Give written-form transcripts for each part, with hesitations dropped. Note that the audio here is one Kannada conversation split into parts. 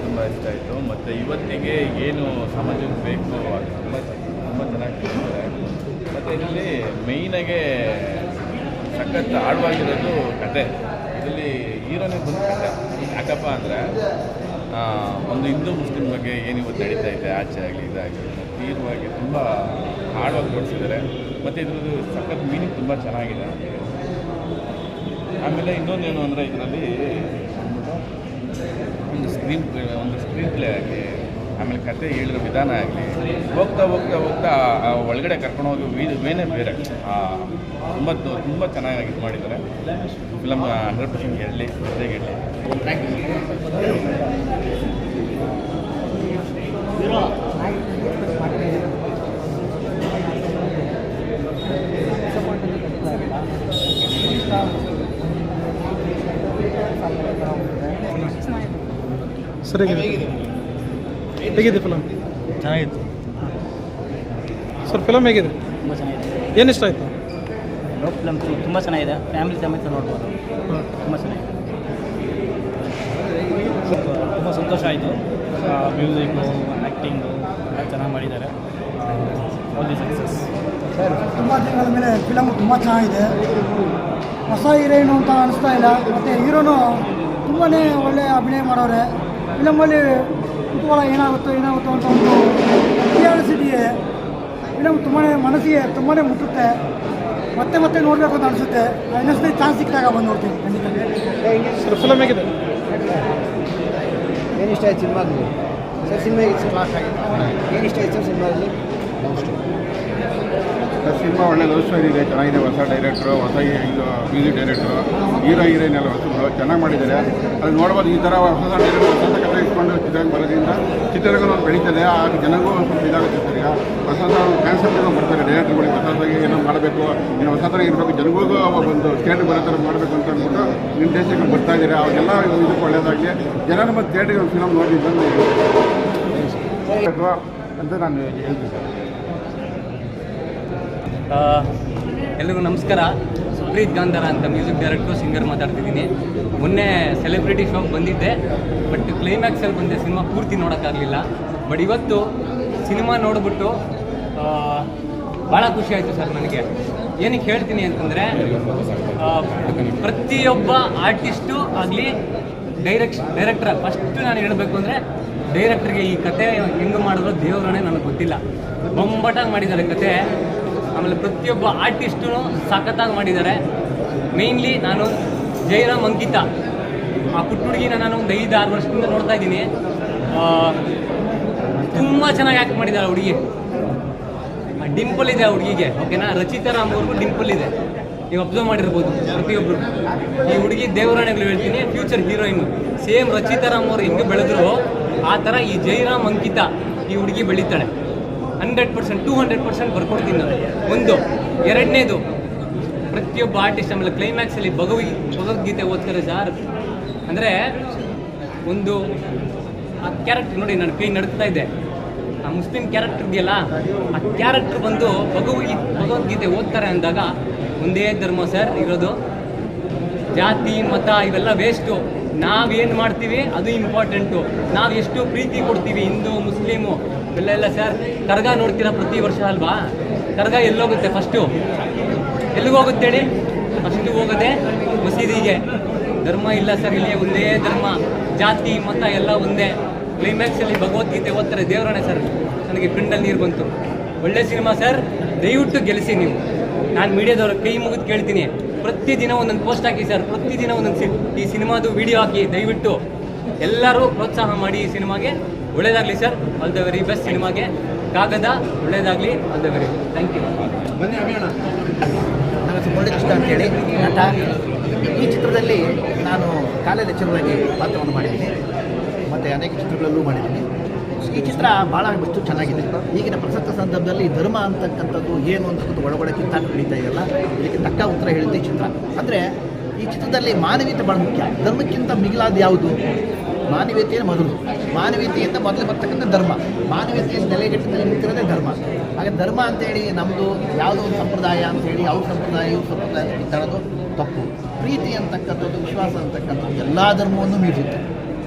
ತುಂಬ ಇಷ್ಟ ಆಯಿತು. ಮತ್ತು ಇವತ್ತಿಗೆ ಏನು ಸಮಾಜಕ್ಕೆ ಬೇಕು ಅದು ತುಂಬ ಚೆನ್ನಾಗಿ ತಿಳಿಸಿದ್ದಾರೆ. ಮತ್ತು ಇದರಲ್ಲಿ ಮೇಯ್ನಾಗೆ ಸಖತ್ ಆಳವಾಗಿರೋದು ಕತೆ. ಇದರಲ್ಲಿ ಹೀರೋನೇ ಬಂದು ಕತೆ ಯಾಕಪ್ಪ ಅಂದರೆ ಒಂದು ಹಿಂದೂ ಮುಸ್ಲಿಂ ಬಗ್ಗೆ ಏನು ಇವತ್ತು ನಡೀತಾ ಇದೆ, ಆಚೆ ಆಗಲಿ ಇದಾಗಲಿ ತೀವ್ರವಾಗಿ ತುಂಬ ಆಳವಾಗಿ ತೋರಿಸಿದ್ದಾರೆ. ಮತ್ತು ಇದ್ರದ್ದು ಸಖತ್ ಮೀನಿಂಗ್ ತುಂಬ ಚೆನ್ನಾಗಿದೆ. ಆಮೇಲೆ ಇನ್ನೊಂದೇನು ಅಂದರೆ ಇದರಲ್ಲಿ ಒಂದು ಸ್ಕ್ರೀನ್ ಪ್ಲೇ ಆಗಲಿ, ಆಮೇಲೆ ಕತೆ ಹೇಳಿರೋ ವಿಧಾನ ಆಗಲಿ, ಹೋಗ್ತಾ ಒಳಗಡೆ ಕರ್ಕೊಂಡೋಗಿ ವೇನೇ ಬೇರೆ ತುಂಬ ಚೆನ್ನಾಗಿ ಇದು ಮಾಡಿದ್ದಾರೆ. ಫಿಲಮ್ 100% ಗೆಲ್ಲಿ ಜೊತೆಗೆ ಗೆಲ್ಲಿ. ಸರ್ ಹೇಗಿದೆ ಫಿಲಮ್? ಚೆನ್ನಾಗಿತ್ತು ಸರ್. ಫಿಲಮ್ ಹೇಗಿದೆ? ತುಂಬ ಚೆನ್ನಾಗಿದೆ. ಏನು ಇಷ್ಟ ಆಯಿತು? ಫಿಲಮ್ ತುಂಬ ಚೆನ್ನಾಗಿದೆ. ಫ್ಯಾಮಿಲಿ ಸಮೇತ ನೋಡ್ಬೋದು. ತುಂಬ ಚೆನ್ನಾಗಿದೆ. ತುಂಬ ಸಂತೋಷ ಆಯಿತು. ಮ್ಯೂಸಿಕ್ಕು, ಆ್ಯಕ್ಟಿಂಗು ಎಲ್ಲ ಚೆನ್ನಾಗಿ ಮಾಡಿದ್ದಾರೆ. Only success. ಸರ್, ತುಂಬ ದಿನಗಳ ಮೇಲೆ ಫಿಲಮ್ ತುಂಬ ಚೆನ್ನಾಗಿದೆ. ಹೊಸ ಹೀರೋಯಿನು ಅಂತ ಅನಿಸ್ತಾ ಇಲ್ಲ. ಮತ್ತು ಹೀರೋನು ತುಂಬಾ ಒಳ್ಳೆಯ ಅಭಿನಯ ಮಾಡೋರೆ. ಫಿಲಮಲ್ಲಿ ಕುತೂಹಲ ಏನಾಗುತ್ತೋ ಅಂತ ಒಂದು ಕ್ಯೂರಿಯಾಸಿಟಿ ಇದೆ. ಫಿಲಮ್ ತುಂಬಾ ಮನಸ್ಸಿಗೆ ತುಂಬಾ ಮುಟ್ಟುತ್ತೆ. ಮತ್ತೆ ನೋಡಬೇಕು ಅಂತ ಅನಿಸುತ್ತೆ. ಇನ್ನೊಂದ್ಸತಿ ಚಾನ್ಸ್ ಸಿಕ್ಕಿದಾಗ ಬಂದು ನೋಡ್ತೀನಿ ಖಂಡಿತ. ಸರ್ ಫಿಲಮ್ ಹೇಗಿದೆ? ಏನು ಇಷ್ಟ ಆಯ್ತು ಸಿನಿಮಾದಲ್ಲಿ? ಸರ್ ಸಿನಿಮಾ ಕ್ಲಾಸ್ ಆಗಿದೆ. ಏನು ಇಷ್ಟ ಆಯ್ತು ಸರ್ ಸಿನಿಮಾದಲ್ಲಿ? ಸಿನಿಮಾ ಒಳ್ಳೆ ಲವ್ ಸ್ಟೋರಿ ಇದೆ, ಚೆನ್ನಾಗಿದೆ. ಹೊಸ ಡೈರೆಕ್ಟ್ರು, ಹೊಸ ಇದು ಮ್ಯೂಸಿಕ್ ಡೈರೆಕ್ಟ್ರು, ಹೀರೋಯಿನ್ ಎಲ್ಲ ಹೊಸಬ್ರು ಚೆನ್ನಾಗಿ ಮಾಡಿದ್ದಾರೆ. ಅದು ನೋಡ್ಬೋದು. ಈ ಥರ ಹೊಸ ಡೈರೆಕ್ಟ್ರು ಹೊಸ ಕಥೆ ಇಟ್ಕೊಂಡು ಚಿತ್ರರಂಗ ಬರೋದ್ರಿಂದ ಚಿತ್ರರಂಗ ಒಂದು ಬೆಳೀತದೆ. ಆಗ ಜನಗೂ ಸ್ವಲ್ಪ ಇದಾಗುತ್ತೆ ಸರ್. ಈಗ ಹೊಸ ಕ್ಯಾನ್ಸರ್ಗಳು ಬರ್ತಾರೆ ಡೈರೆಕ್ಟ್ರುಗಳಿಗೆ. ಹೊಸದಾಗಿ ಏನೋ ಮಾಡಬೇಕು, ಏನೋ ಹೊಸ ಥರ ಇರಬೇಕು, ಜನಗೂ ಒಂದು ಸ್ಟೇಟ್ ಬರೋ ಥರ ಮಾಡಬೇಕು ಅಂತ ಅಂದ್ಬಿಟ್ಟು ನಿರ್ದೇಶಕರು ಬರ್ತಾ ಇದ್ದಾರೆ. ಅವಾಗೆಲ್ಲ ಇದಕ್ಕೆ ಒಳ್ಳೆಯದಾಗಲಿ. ಜನರು ಮತ್ತು ಥಿಯೇಟ್ರಿಗೆ ಒಂದು ಫಿಲಮ್ ನೋಡಿ ಬಂದು ಅಂತ ನಾನು ಹೇಳ್ತೀನಿ ಸರ್. ಎಲ್ರಿಗೂ ನಮಸ್ಕಾರ. ಸುಪ್ರೀತ್ ಗಾಂಧಾರ ಅಂತ ಮ್ಯೂಸಿಕ್ ಡೈರೆಕ್ಟ್ರು, ಸಿಂಗರ್ ಮಾತಾಡ್ತಿದ್ದೀನಿ. ಮೊನ್ನೆ ಸೆಲೆಬ್ರಿಟಿ ಶೋಗೆ ಬಂದಿದ್ದೆ, ಬಟ್ ಕ್ಲೈಮ್ಯಾಕ್ಸಲ್ಲಿ ಬಂದೆ. ಸಿನಿಮಾ ಪೂರ್ತಿ ನೋಡೋಕ್ಕಾಗಲಿಲ್ಲ. ಬಟ್ ಇವತ್ತು ಸಿನಿಮಾ ನೋಡಿಬಿಟ್ಟು ಭಾಳ ಖುಷಿ ಆಯಿತು ಸರ್. ನನಗೆ ಏನಕ್ಕೆ ಹೇಳ್ತೀನಿ ಅಂತಂದರೆ, ಪ್ರತಿಯೊಬ್ಬ ಆರ್ಟಿಸ್ಟು ಆಗಲಿ ಡೈರೆಕ್ಟರ್ ಫಸ್ಟ್ ನಾನು ಹೇಳಬೇಕು ಅಂದರೆ, ಡೈರೆಕ್ಟ್ರಿಗೆ ಈ ಕತೆ ಹೆಂಗೆ ಮಾಡಿದ್ರು ದೇವರೇ ನನಗೆ ಗೊತ್ತಿಲ್ಲ. ಬೊಂಬಟಾಗಿ ಮಾಡಿದ್ದಾರೆ ಕತೆ. ಆಮೇಲೆ ಪ್ರತಿಯೊಬ್ಬ ಆರ್ಟಿಸ್ಟು ಸಖತ್ತಾಗಿ ಮಾಡಿದ್ದಾರೆ. ಮೇಯ್ನ್ಲಿ ನಾನು ಜಯರಾಮ್ ಅಂಕಿತಾ, ಆ ಪುಟ್ಟ ಹುಡುಗಿನ ನಾನು ಒಂದು 5-6 ವರ್ಷದಿಂದ ನೋಡ್ತಾ ಇದ್ದೀನಿ. ತುಂಬ ಚೆನ್ನಾಗಿ ಆ್ಯಕ್ಟ್ ಮಾಡಿದ್ದಾರೆ ಆ ಹುಡುಗಿ. ಡಿಂಪಲ್ ಇದೆ ಆ ಹುಡುಗಿಗೆ, ಓಕೆನಾ. ರಚಿತಾ ರಾಮ್ ಅವ್ರಿಗೂ ಡಿಂಪಲ್ ಇದೆ, ನೀವು ಅಬ್ಸರ್ವ್ ಮಾಡಿರ್ಬೋದು ಪ್ರತಿಯೊಬ್ಬರು. ಈ ಹುಡುಗಿ ದೇವರಾಣೆಗಳು ಹೇಳ್ತೀನಿ, future heroine. Same Rachita Ram ಅವ್ರು ಹೆಂಗೆ ಬೆಳೆದ್ರು ಆ ಥರ ಈ ಜಯರಾಮ್ ಅಂಕಿತಾ ಈ ಹುಡುಗಿ ಬೆಳೀತಾಳೆ. 100%, 200% ಬರ್ಕೊಡ್ತೀನಿ ನಾನು. ಒಂದು. ಎರಡನೇದು, ಪ್ರತಿಯೊಬ್ಬ ಆರ್ಟಿಸ್ಟ್ ಆಮೇಲೆ ಕ್ಲೈಮ್ಯಾಕ್ಸಲ್ಲಿ ಭಗವದ್ಗೀತೆ ಓದ್ತಾರೆ ಸರ್. ಅಂದರೆ ಒಂದು ಆ ಕ್ಯಾರೆಕ್ಟರ್ ನೋಡಿ, ನನ್ನ ಕೈ ನಡುತ್ತಾ ಇದೆ. ಆ ಮುಸ್ಲಿಂ ಕ್ಯಾರೆಕ್ಟರ್ ಇದೆಯಲ್ಲ, ಆ ಕ್ಯಾರೆಕ್ಟರ್ ಬಂದು ಭಗವದ್ಗೀತೆ ಓದ್ತಾರೆ ಅಂದಾಗ ಒಂದೇ ಧರ್ಮ ಸರ್ ಇರೋದು. ಜಾತಿ ಮತ ಇವೆಲ್ಲ ವೇಸ್ಟು. ನಾವೇನು ಮಾಡ್ತೀವಿ ಅದು ಇಂಪಾರ್ಟೆಂಟು. ನಾವು ಎಷ್ಟು ಪ್ರೀತಿ ಕೊಡ್ತೀವಿ ಹಿಂದೂ ಮುಸ್ಲಿಮು ಇವೆಲ್ಲ ಸರ್. ಕರ್ಗ ನೋಡ್ತೀರಾ ಪ್ರತಿ ವರ್ಷ ಅಲ್ವಾ? ಕರ್ಗ ಎಲ್ಲೋಗುತ್ತೆ ಫಸ್ಟು? ಎಲ್ಲಿಗೋಗುತ್ತೆ ಹೇಳಿ? ಫಸ್ಟು ಹೋಗೋದೆ ಮಸೀದಿಗೆ. ಧರ್ಮ ಇಲ್ಲ ಸರ್ ಇಲ್ಲಿ, ಒಂದೇ ಧರ್ಮ. ಜಾತಿ ಮತ ಎಲ್ಲ ಒಂದೇ. ಕ್ಲೈಮ್ಯಾಕ್ಸಲ್ಲಿ ಭಗವದ್ಗೀತೆ ಓದ್ತಾರೆ ದೇವರಾಣೆ ಸರ್. ನನಗೆ ಫ್ರೆಂಡಲ್ಲಿ ನೀರು ಬಂತು. ಒಳ್ಳೆ ಸಿನಿಮಾ ಸರ್, ದಯವಿಟ್ಟು ಗೆಲ್ಲಿಸಿ ನೀವು. ನಾನು ಮೀಡಿಯಾದವ್ರ ಕೈ ಮುಗಿದು ಕೇಳ್ತೀನಿ, ಪ್ರತಿದಿನ ಒಂದೊಂದು ಪೋಸ್ಟ್ ಹಾಕಿ ಸರ್, ಪ್ರತಿದಿನ ಒಂದೊಂದು ಈ ಸಿನಿಮಾದು ವಿಡಿಯೋ ಹಾಕಿ. ದಯವಿಟ್ಟು ಎಲ್ಲರೂ ಪ್ರೋತ್ಸಾಹ ಮಾಡಿ ಈ ಸಿನಿಮಾಗೆ. ಒಳ್ಳೇದಾಗಲಿ sir. All the very best ಸಿನಿಮಾಗೆ. ಕಾಗದ ಒಳ್ಳೇದಾಗಲಿ. All the very thank you. ನನ್ನ ಹೆಸರು ಮುರಳೀಕೃಷ್ಣ ಅಂತೇಳಿ ನಟ. ಈ ಚಿತ್ರದಲ್ಲಿ ನಾನು ಕಾಲೇಜ್ ಲೆಕ್ಚರರಾಗಿ ಪಾತ್ರವನ್ನು ಮಾಡಿದ್ದೀನಿ ಮತ್ತು ಅನೇಕ ಚಿತ್ರಗಳಲ್ಲೂ ಮಾಡಿದ್ದೀನಿ. ಈ ಚಿತ್ರ ಭಾಳಷ್ಟು ಚೆನ್ನಾಗಿದೆ. ಈಗಿನ ಪ್ರಸಕ್ತ ಸಂದರ್ಭದಲ್ಲಿ ಧರ್ಮ ಅಂತಕ್ಕಂಥದ್ದು ಏನು ಅಂತಕ್ಕಂಥ ಒಳಗಡೆ ಕಿತ್ತಾಟ ನಡೀತಾ ಇದೆಯಲ್ಲ, ಇದಕ್ಕೆ ತಕ್ಕ ಉತ್ತರ ಹೇಳಿದ್ದೆ ಈ ಚಿತ್ರ. ಅಂದರೆ ಈ ಚಿತ್ರದಲ್ಲಿ ಮಾನವೀಯತೆ ಭಾಳ ಮುಖ್ಯ. ಧರ್ಮಕ್ಕಿಂತ ಮಿಗಿಲಾದ ಯಾವುದು? ಮಾನವೀಯತೆಯೇ ಮೊದಲು. ಮಾನವೀಯತೆಯಿಂದ ಮೊದಲು ಬರ್ತಕ್ಕಂಥ ಧರ್ಮ. ಮಾನವೀಯತೆಯ ನೆಲೆಗಟ್ಟಿನಲ್ಲಿ ನಿಂತಿರೋದೇ ಧರ್ಮ. ಹಾಗೆ ಧರ್ಮ ಅಂತೇಳಿ ನಮ್ಮದು ಯಾವುದೋ ಒಂದು ಸಂಪ್ರದಾಯ ಅಂತೇಳಿ ಅವ್ರ ಸಂಪ್ರದಾಯ ಇವ್ರ ಸಂಪ್ರದಾಯ ಕಿತ್ತಾಡೋದು ತಪ್ಪು. ಪ್ರೀತಿ ಅಂತಕ್ಕಂಥದ್ದು, ವಿಶ್ವಾಸ ಅಂತಕ್ಕಂಥದ್ದು ಎಲ್ಲ ಧರ್ಮವನ್ನು ಮೀರಿಸುತ್ತೆ.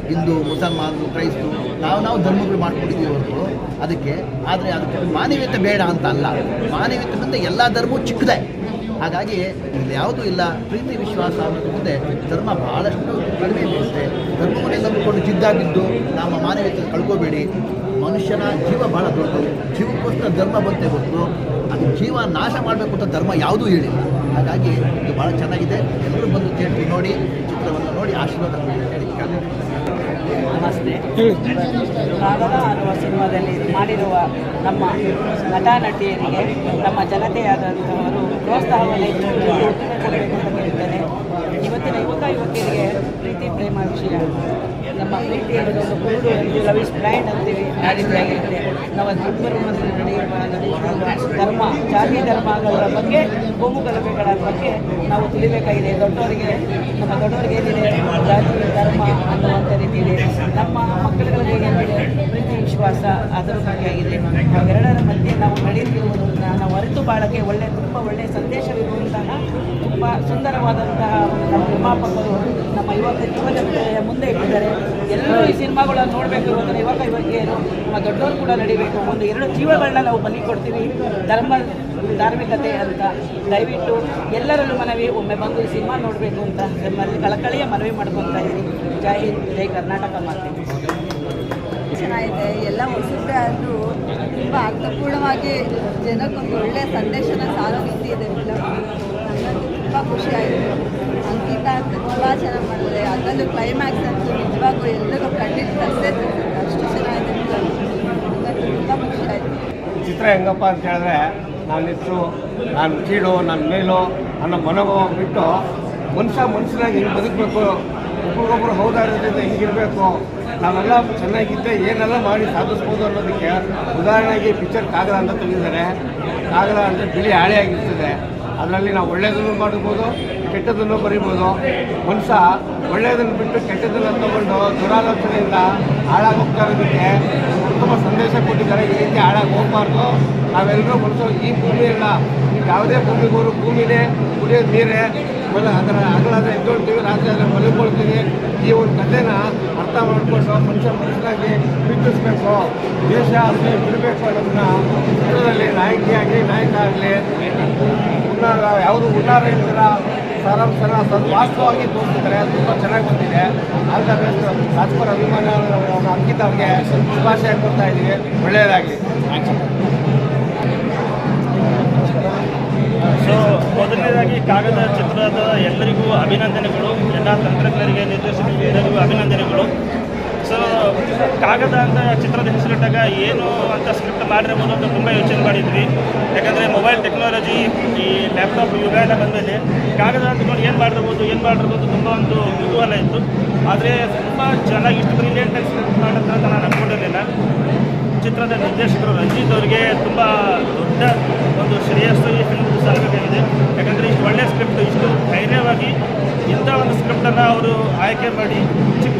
ಹಿಂದೂ, ಮುಸಲ್ಮಾನರು, ಕ್ರೈಸ್ತರು, ನಾವು ಧರ್ಮಗಳು ಮಾಡ್ಕೊಂಡಿದ್ದೀವಿ ಹೊರತು ಅದಕ್ಕೆ. ಆದರೆ ಅದಕ್ಕೆ ಮಾನವೀಯತೆ ಬೇಡ ಅಂತ ಅಲ್ಲ. ಮಾನವೀಯತೆ ಮುಂದೆ ಎಲ್ಲ ಧರ್ಮವೂ ಚಿಕ್ಕದೆ. ಹಾಗಾಗಿ ಇಲ್ಲಿ ಯಾವುದೂ ಇಲ್ಲ. ಪ್ರೀತಿ ವಿಶ್ವಾಸ ಅನ್ನೋದ್ರ ಮುಂದೆ ಧರ್ಮ ಭಾಳಷ್ಟು ಕಡಿಮೆ ಬೀಳುತ್ತೆ. ಧರ್ಮವನ್ನೇ ನಂಬಿಕೊಂಡು ಜಿದ್ದಾಗಿದ್ದು ನಮ್ಮ ಮಾನವೀಯತೆ ಕಳ್ಕೋಬೇಡಿ. ಮನುಷ್ಯನ ಜೀವ ಭಾಳ ದೊಡ್ಡದು. ಜೀವಕ್ಕೋಸ್ಕರ ಧರ್ಮ ಬಂತೆ ಹೊರತು ಅದು ಜೀವ ನಾಶ ಮಾಡಬೇಕು ಅಂತ ಧರ್ಮ ಯಾವುದೂ ಹೇಳಿಲ್ಲ. ಹಾಗಾಗಿ ಇದು ಭಾಳ ಚೆನ್ನಾಗಿದೆ. ಎಲ್ಲರೂ ಬಂದು ಥಿಯೇಟ್ರಿಗೆ ನೋಡಿ, ಚಿತ್ರವನ್ನು ನೋಡಿ ಆಶೀರ್ವಾದ ಹೇಳಿ. ನಮಸ್ತೆ. ಕಾಗದ ಅನ್ನುವ ಸಿನಿಮಾದಲ್ಲಿ ಮಾಡಿರುವ ನಮ್ಮ ನಟ ನಟಿಯರಿಗೆ ನಮ್ಮ ಜನತೆಯಾದಂಥವರು ಪ್ರೋತ್ಸಾಹವನ್ನು ಕೊಡಬೇಕು ಅಂತ ಕೇಳ್ತೇನೆ. ಇವತ್ತಿನ ಯುವತಿಯರಿಗೆ ಪ್ರೀತಿ ಪ್ರೇಮ ವಿಷಯ, ನಮ್ಮ ಪ್ರೀತಿ ಅನ್ನೋದೊಂದು ಕುರುಡು ಲವ್ ಇಸ್ ಬ್ಲೈಂಡ್ ಅಂತೀವಿ. ಆ ರೀತಿಯಾಗಿರುತ್ತೆ. ನಾವು ಇಬ್ಬರು ನಡೆಯುವ ಧರ್ಮ, ಜಾತಿ ಧರ್ಮಗಳ ಬಗ್ಗೆ, ಕೋಮು ಗಲಭೆಗಳ ಬಗ್ಗೆ ನಾವು ತಿಳಿಬೇಕಾಗಿದೆ. ನಮ್ಮ ದೊಡ್ಡವರಿಗೆ ಏನಿದೆ ಜಾತಿ ಧರ್ಮ ಅನ್ನುವಂಥ ರೀತಿ ಇದೆ. ನಮ್ಮ ಮಕ್ಕಳುಗಳಿಗೆ ಏನಿದೆ ಪ್ರೀತಿ ವಿಶ್ವಾಸ ಅದರ ಬಗ್ಗೆ ಆಗಿದೆ. ಅವೆರಡರ ಮಧ್ಯೆ ನಾವು ನಡೆಯುತ್ತಿರುವುದನ್ನು ನಾವು ಅರಿತು ಬಾಳಕ್ಕೆ ತುಂಬ ಒಳ್ಳೆಯ ಸಂದೇಶವಿರುವಂತಹ ತುಂಬ ಸುಂದರವಾದಂತಹ ನಮ್ಮ ನಿರ್ಮಾಪಕರು ನಮ್ಮ ಯುವಜನತೆಯ ಮುಂದೆ ಇಟ್ಟಿದ್ದಾರೆ. ಎಲ್ಲರೂ ಈ ಸಿನಿಮಾಗಳನ್ನು ನೋಡಬೇಕು. ಇವತ್ತಿನ ಯುವಕಿಯರು, ನಮ್ಮ ದೊಡ್ಡವರು ಕೂಡ ನಡಿಬೇಕು. ಒಂದು 2 ಜೀವಗಳನ್ನ ನಾವು ಬಲಿ ಕೊಡ್ತೀವಿ ಧಾರ್ಮಿಕತೆ ಅಂತ. ದಯವಿಟ್ಟು ಎಲ್ಲರಲ್ಲೂ ಮನವಿ, ಒಮ್ಮೆ ಬಂದು ಈ ಸಿನಿಮಾ ನೋಡಬೇಕು ಅಂತ ನಮ್ಮಲ್ಲಿ ಕಳಕಳಿಯ ಮನವಿ ಮಾಡ್ಕೊತಾ ಇದ್ದೀನಿ. ಜೈ ಹಿಂದ್, ಜೈ ಕರ್ನಾಟಕ ಮಾತೆ. ಚೆನ್ನಾಗಿದೆ. ಎಲ್ಲ ಹೊಸಬ್ರೆ ಆದರೂ ತುಂಬ ಅರ್ಥಪೂರ್ಣವಾಗಿ ಜನಕ್ಕೊಂದು ಒಳ್ಳೆಯ ಸಂದೇಶನ ಸಾರೋ ರೀತಿ ಇದೆ ಫಿಲಮ್. ನನಗಂತೂ ತುಂಬ ಖುಷಿಯಾಯಿತು. ಅಂಕಿತ ಅಂತ ತುಂಬ ಚೆನ್ನಾಗಿ ಮಾಡಿದೆ. ಅದರಲ್ಲೂ ಕ್ಲೈಮ್ಯಾಕ್ಸ್ ಅಂತೂ ನಿಜವಾಗೂ ಎಲ್ಲರಿಗೂ ಕಣ್ಣಿಗೆ ಕಲಿಸೇ ಅಷ್ಟು ಚೆನ್ನಾಗಿದೆ ಫಿಲಮ್. ನನಗಂತೂ ತುಂಬ ಖುಷಿಯಾಯಿತು. ಚಿತ್ರ ಹೆಂಗಪ್ಪ ಅಂತ ಹೇಳಿದ್ರೆ, ನಾನಿತ್ತು ನಾನು ಕೀಳು ನನ್ನ ಮೇಲು ಅನ್ನೋ ಮನೋಭಾವ ಬಿಟ್ಟು ಮನುಷ್ಯನಾಗಿ ಹಿಂಗೆ ಬದುಕಬೇಕು, ಒಬ್ಬರಿಗೊಬ್ಬರು ಹೌದಾರೋದ್ರಿಂದ ಹಿಂಗಿರಬೇಕು, ನಾವೆಲ್ಲ ಚೆನ್ನಾಗಿದ್ದೆ ಏನೆಲ್ಲ ಮಾಡಿ ಸಾಧಿಸ್ಬೋದು ಅನ್ನೋದಕ್ಕೆ ಉದಾಹರಣೆಗೆ ಪಿಕ್ಚರ್ ಕಾಗದ ಅಂತ ತೆಗೆದಿದ್ದಾರೆ. ಕಾಗದ ಅಂದರೆ ಬಿಳಿ ಹಾಳೆಯಾಗಿರ್ತದೆ. ಅದರಲ್ಲಿ ನಾವು ಒಳ್ಳೆಯದನ್ನು ಮಾಡ್ಬೋದು, ಕೆಟ್ಟದನ್ನು ಬರಿಬೋದು. ಮನುಷ್ಯ ಒಳ್ಳೆಯದನ್ನು ಬಿಟ್ಟು ಕೆಟ್ಟದನ್ನು ತಗೊಂಡು ದುರಾಲೋಚನೆಯಿಂದ ಹಾಳಾಗೋಗ್ತಾ ಇರೋದಕ್ಕೆ ಉತ್ತಮ ಸಂದೇಶ ಕೊಟ್ಟಿದ್ದಾರೆ. ಈ ರೀತಿ ಹಾಳಾಗಿ ಹೋಗಬಾರ್ದು. ನಾವೆಲ್ಲರೂ ಮನುಷ್ಯರು ಈ ಭೂಮಿಯಲ್ಲ, ಯಾವುದೇ ಭೂಮಿಗೋರು ಭೂಮಿನೇ, ಕುಡಿಯೋದು ನೀರೇ, ಅದರ ಹಗಲಾದ್ರೆ ಎದ್ದೊಳ್ತೀವಿ, ರಾತ್ರಿ ಆದರೆ ಮಲಗಿಕೊಳ್ತೀವಿ. ಈ ಒಂದು ಕಥೆನ ಅರ್ಥ ಮಾಡಿಕೊಂಡು ಮನುಷ್ಯನಾಗಿ ಪ್ರೀತಿಸಬೇಕು, ದೇಶ ಆಗಲಿ ಬಿಡಬೇಕು ಅನ್ನೋದನ್ನ ಚಿತ್ರದಲ್ಲಿ ನಾಯಕಿಯಾಗಿ ನಾಯಕ ಆಗಲಿ ಯಾವುದು ಉನ್ನಾರ ಇರ್ತೀರ ಸಾರಾಂಶನ ವಾಸ್ತವವಾಗಿ ತೋರಿಸ್ತಿದ್ದಾರೆ. ತುಂಬ ಚೆನ್ನಾಗಿ ಬಂದಿದೆ. All the best. ರಾಜ್ಕುಮಾರ್ ಅಭಿಮಾನ ಅಂಕಿತ ಅವ್ರಿಗೆ ಶುಭಾಶಯ ಕೊಡ್ತಾ ಇದ್ದೀವಿ. ಒಳ್ಳೆಯದಾಗಲಿ. ಸೊ ಮೊದಲನೇದಾಗಿ ಕಾಗದ ಚಿತ್ರದ ಎಲ್ಲರಿಗೂ ಅಭಿನಂದನೆಗಳು. ಎಲ್ಲ ತಂತ್ರಜ್ಞರಿಗೆ, ನಿರ್ದೇಶಕರಿಗೆ ಎಲ್ಲರಿಗೂ ಅಭಿನಂದನೆಗಳು. ಸೊ ಕಾಗದ ಅಂತ ಚಿತ್ರದ ಹೆಸರಿಟ್ಟಾಗ ಏನು ಅಂತ ಸ್ಕ್ರಿಪ್ಟ್ ಮಾಡಿರ್ಬೋದು ಅಂತ ತುಂಬ ಯೋಚನೆ ಮಾಡಿದ್ವಿ. ಯಾಕಂದರೆ ಮೊಬೈಲ್ ಟೆಕ್ನಾಲಜಿ, ಈ ಲ್ಯಾಪ್ಟಾಪ್ ಯುಗ ಎಲ್ಲ ಬಂದಮೇಲೆ ಕಾಗದ ಅಂದ್ಕೊಂಡು ಏನು ಮಾಡಿರ್ಬೋದು ತುಂಬ ಒಂದು ಕುತೂಹಲ ಇತ್ತು. ಆದರೆ ತುಂಬ ಚೆನ್ನಾಗಿ ಇಷ್ಟು ಬ್ರಿಲಿಯಂಟಾಗಿ ಸ್ಕ್ರಿಪ್ಟ್ ಮಾಡುತ್ತೆ ಅಂತ ನಾನು ಅಂದ್ಕೊಂಡಿರಲಿಲ್ಲ. ಚಿತ್ರದ ನಿರ್ದೇಶಕರು ರಂಜಿತ್ ಅವರಿಗೆ ತುಂಬ ದೊಡ್ಡ ಒಂದು ಶ್ರೇಯಸ್ಸು ಈ ಫಿಲ್ಮ್ ಸಲ್ಲಬೇಕಾಗಿದೆ. ಯಾಕಂದರೆ ಇಷ್ಟು ಒಳ್ಳೆಯ ಸ್ಕ್ರಿಪ್ಟ್, ಇಷ್ಟು ಧೈರ್ಯವಾಗಿ ಇಂಥ ಒಂದು ಸ್ಕ್ರಿಪ್ಟನ್ನು ಅವರು ಆಯ್ಕೆ ಮಾಡಿ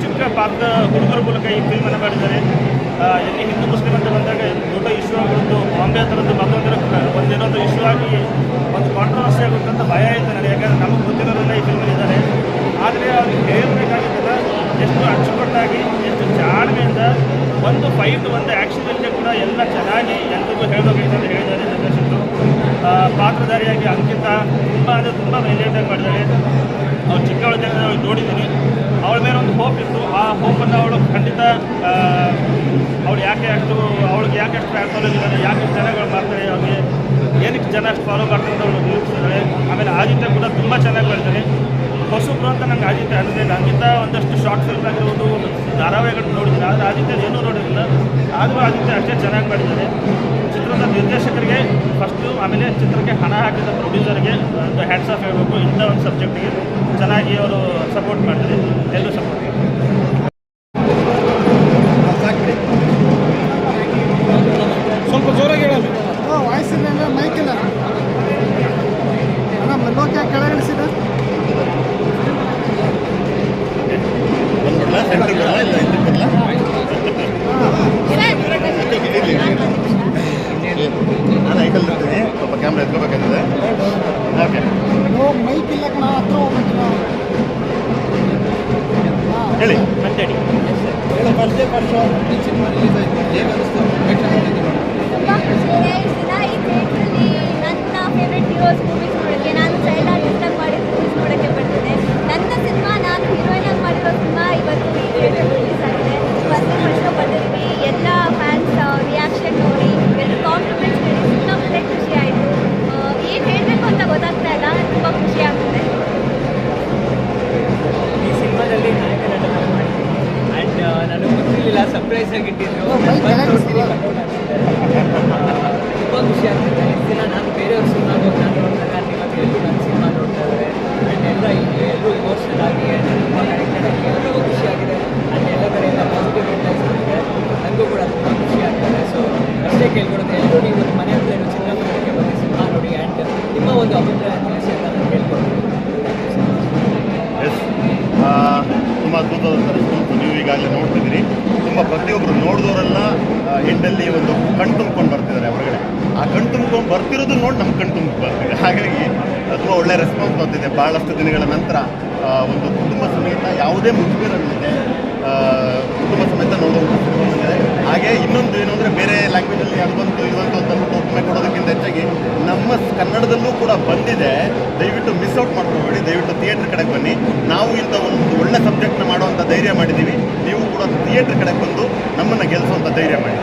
ಚಿಕ್ಕ ಪಾತ್ರ ಹುಡುಗರ ಮೂಲಕ ಈ ಫಿಲ್ಮನ್ನು ಮಾಡಿದ್ದಾರೆ. ಎಲ್ಲಿ ಹಿಂದೂ ಮುಸ್ಲಿಂ ಅಂತ ಬಂದಾಗ ದೊಡ್ಡ ಇಶ್ಯೂ ಆಗಿತ್ತು. ಬಾಂಬೆ ಥರದ್ದು ಒಂದೇನೊಂದು ಇಶ್ಯೂ ಆಗಿ ಒಂದು ಕಾಂಟ್ರವರ್ಸಿ ಆಗುತ್ತೆ ಅಂತ ಭಯ ಆಯಿತು ನನಗೆ. ಯಾಕಂದರೆ ನಮಗೆ ಗೊತ್ತಿರೋರೆಲ್ಲ ಈ ಫಿಲ್ಮಲ್ಲಿದ್ದಾರೆ. ಆದರೆ ಅವ್ರಿಗೆ ಹೇಳಬೇಕಾಗಿದ್ದಲ್ಲ, ಎಷ್ಟು ಅಚ್ಚುಕಟ್ಟಾಗಿ, ಎಷ್ಟು ಜಾಣ್ಮೆಯಿಂದ ಒಂದು ಫೈಟ್, ಒಂದು ಆ್ಯಕ್ಷನ್ ಇಲ್ಲದೆ ಕೂಡ ಎಲ್ಲ ಚೆನ್ನಾಗಿ ಎಲ್ರಿಗೂ ಹೇಳಬೇಕಾಗಿದೆ ಅಂತ ಹೇಳಿದ್ದಾರೆ ನಿರ್ದೇಶಕರು. ಪಾತ್ರಧಾರಿಯಾಗಿ ಅಂಕಿತ ತುಂಬ ಬ್ರಿಲಿಯಂಟಾಗಿ ಮಾಡಿದ್ದಾರೆ. ಅವ್ರು ಚಿಕ್ಕವಳಿಂದ ನೋಡಿದ್ದೀನಿ. ಅವಳ ಮೇಲೆ ಒಂದು ಹೋಪ್ ಇತ್ತು. ಆ ಹೋಪನ್ನು ಅವಳು ಖಂಡಿತ ಅವಳಿಗೆ ಯಾಕೆ ಅಷ್ಟು ಫಾಲೋ ಇದ್ದಾರೆ, ಯಾಕೆ ಜನಗಳು ಮಾಡ್ತಾರೆ, ಅವ್ರಿಗೆ ಏನಕ್ಕೆ ಜನ ಅಷ್ಟು ಫಾಲೋ ಮಾಡ್ತಾರೆ ಅಂತ ಅವಳು ನಿರೂಪಿಸಿದ್ದಾರೆ. ಆಮೇಲೆ ಆದಿತ್ಯ ಕೂಡ ತುಂಬ ಚೆನ್ನಾಗಿ ಮಾಡಿದ್ದಾರೆ. ಹೊಸಬ್ರು ಅಂತ ನಂಗೆ ಆದಿತ್ಯ ಅಂದರೆ ನನಗಿಂತ ಒಂದಷ್ಟು ಶಾರ್ಟ್ ಫಿಲ್ಮ್ ಆಗಿರ್ಬೋದು ಧಾರಾವಾಹಿಗಳು ನೋಡಿದ್ದೀನಿ, ಆದರೆ ಆದಿತ್ಯ ಏನೂ ನೋಡಿರಲಿಲ್ಲ. ಆದರೂ ಆದಿತ್ಯ ಅಷ್ಟೇ ಚೆನ್ನಾಗಿ ಮಾಡಿದ್ದಾರೆ. ಚಿತ್ರದ ನಿರ್ದೇಶಕರಿಗೆ ಫಸ್ಟು, ಆಮೇಲೆ ಚಿತ್ರಕ್ಕೆ ಹಣ ಹಾಕಿದ ಪ್ರೊಡ್ಯೂಸರ್ಗೆ ಒಂದು ಹ್ಯಾಟ್ಸ್ ಆಫ್ ಹೇಳಬೇಕು. ಇಂಥ ಒಂದು ಸಬ್ಜೆಕ್ಟಿಗೆ ಚೆನ್ನಾಗಿ ಅವರು ಸಪೋರ್ಟ್ ಮಾಡ್ತಾರೆ, ಎಲ್ಲರೂ ಸಪೋರ್ಟ್ ಮಾಡಿ. ಸ್ವಲ್ಪ ಜೋರಾಗಿ ಹೇಳಲ್ಲ. ವಾಯ್ಸಿನ ಮೈಕಿಲ್ಲ ಲೋಕ ಕೆಳಗಿಳಿಸಿದ ನಾನು ಐಕಲ್ ಇರ್ತೀನಿ, ಸ್ವಲ್ಪ ಕ್ಯಾಮ್ರಾ ಎತ್ಕೋಬೇಕಾಗಿದೆ. ಓಕೆ, ಮೈಕ್ ಇಲ್ಲ ಕಣ, ಹತ್ರ ಹೋಗ್ಬೇಕು ನಾವು. ಹೇಳಿ ಮಾತಾಡಿ. ತುಂಬ ಖುಷಿಯಾಗಿ ಈ ಥಿಯೇಟ್ರಲ್ಲಿ ನನ್ನ ಫೇವ್ರೆಟ್ ಹೀರೋಸ್ ಮೂವೀಸ್ ನೋಡೋಕ್ಕೆ, ನಾನು ಚೈಲ್ಡ್ ಆರ್ಟಿಸ್ಟಾಗಿ ಮಾಡಿದ ಮೂವೀಸ್ ನೋಡೋಕ್ಕೆ ಬರ್ತಿದೆ. ನನ್ನ ಸಿನಿಮಾ, ನಾನು ಹೀರೋಯಿನ್ ಆಗಿ ಮಾಡಿರೋ ಸಿನಿಮಾ ಇವತ್ತು ಈ ಥಿಯೇಟ್ರಲ್ಲಿ ರಿಲೀಸ್ ಆಗಿದೆ. ಫಸ್ಟ್ ಬಂದಿದ್ವಿ, ಎಲ್ಲ ಫ್ಯಾನ್ಸ್ ರಿಯಾಕ್ಷನ್ ನೋಡಿ, ಎಲ್ಲ ಕಾಂಪ್ಲಿಮೆಂಟ್ಸ್ ಹೇಳಿ ಸಿಕ್ಕಾಪಟ್ಟೆ ಖುಷಿ ಆಯಿತು. ಏನು ಹೇಳಬೇಕು ಅಂತ ಗೊತ್ತಾಗ್ತಾ ಇಲ್ಲ, ತುಂಬ ಖುಷಿ ಆಗುತ್ತೆ. ಈ ಸಿನಿಮಾದಲ್ಲಿ ನಾಯಕ ನಟನ ಮಾಡಿದ್ದೀನಿ ಆ್ಯಂಡ್ ನನಗೆ ಗೊತ್ತಿರಲಿಲ್ಲ, ಸರ್ಪ್ರೈಸ್ ಆಗಿ ಇಟ್ಟಿದ್ರು. ತುಂಬ ಖುಷಿ ಆಗ್ತದೆ. ಇಷ್ಟು ದಿನ ನಾನು ಬೇರೆಯವ್ರ ಸಿನಿಮಾಗೆ ನಾನು ನೋಡಿದಾಗ ಇವತ್ತು ಎಲ್ಲರೂ ನನ್ನ ಸಿನಿಮಾ ನೋಡ್ತಾ ಇದ್ದಾರೆ ಆ್ಯಂಡ್ ಎಲ್ಲರೂ ಇಮೋಷನಲ್ ಆಗಿ ತುಂಬ ಕನೆಕ್ಟೆಡ್ ಆಗಿ ಎಲ್ರಿಗೂ ಖುಷಿಯಾಗಿದೆ ಆ್ಯಂಡ್ ಎಲ್ಲ ಕಡೆಯಿಂದ ಪಾಸಿಟಿವ್ ರಿಪ್ಲೈಸ್ ಇದೆ. ನನಗೂ ಕೂಡ ತುಂಬ ಖುಷಿ ಆಗ್ತದೆ. ಸೊ ಅಷ್ಟೇ ಕೇಳ್ಕೊಡುತ್ತೆ, ಎಲ್ಲರೂ ನೀವು ಮನೆ ಹತ್ರ ಇರೋ ಚಿತ್ರಮಂದಿರಕ್ಕೆ ಬಂದು ಸಿನಿಮಾ ನೋಡಿ ಆ್ಯಂಡ್ ನಿಮ್ಮ ಒಂದು ಅಭಿಪ್ರಾಯ ತಿಳಿಸಿ ಅಂತ ನಾನು ಕೇಳ್ಕೊಡ್ತೀನಿ. ತುಂಬ ಅದ್ಭುತವಾದ ರೆಸ್ಪಾನ್ಸ್ ನೀವು ಈಗಾಗಲೇ ನೋಡ್ತಿದ್ದೀರಿ. ತುಂಬ ಪ್ರತಿಯೊಬ್ಬರು ನೋಡಿದವರೆಲ್ಲ ಎಂಡಲ್ಲಿ ಒಂದು ಕಣ್ ತುಂಬ್ಕೊಂಡು ಬರ್ತಿದ್ದಾರೆ ಹೊರಗಡೆ. ಆ ಕಣ್ ತುಂಬ್ಕೊಂಡು ಬರ್ತಿರೋದು ನೋಡಿ ನಮ್ಮ ಕಣ್ ತುಂಬ ಬರ್ತಿದೆ. ಹಾಗಾಗಿ ತುಂಬ ಒಳ್ಳೆಯ ರೆಸ್ಪಾನ್ಸ್ ಬರ್ತಿದೆ. ಭಾಳಷ್ಟು ದಿನಗಳ ನಂತರ ಒಂದು ಕುಟುಂಬ ಸಮೇತ ಯಾವುದೇ ಮುಜುಗರವಿಲ್ಲದೆ ಕುಟುಂಬ ಸಮೇತ ನೋಡುವಂಥ ಸಿನಿಮಾ ಬಂದಿದೆ. ಹಾಗೆ ಇನ್ನೊಂದು ಏನು ಅಂದರೆ, ಬೇರೆ ಲ್ಯಾಂಗ್ವೇಜಲ್ಲಿ ಅದಂತೂ ಇದಂತೂ ಅಂತಂದ್ಬಿಟ್ಟು ಒಪ್ಪುಮೆ ಕೊಡೋದಕ್ಕಿಂತ ಹೆಚ್ಚಾಗಿ ನಮ್ಮ ಕನ್ನಡದಲ್ಲೂ ಕೂಡ ಬಂದಿದೆ. ದಯವಿಟ್ಟು ಮಿಸ್ ಔಟ್ ಮಾಡ್ಕೊಬೇಡಿ, ದಯವಿಟ್ಟು ಥಿಯೇಟ್ರ್ ಕಡೆಗೆ ಬನ್ನಿ. ನಾವು ಇಂಥ ಒಂದು ಒಳ್ಳೆ ಸಬ್ಜೆಕ್ಟ್ನ ಮಾಡುವಂಥ ಧೈರ್ಯ ಮಾಡಿದ್ದೀವಿ. ನೀವು ಕೂಡ ಥಿಯೇಟ್ರ್ ಕಡೆಗೆ ಬಂದು ನಮ್ಮನ್ನು ಗೆಲ್ಲಿಸುವಂಥ ಧೈರ್ಯ ಮಾಡಿ.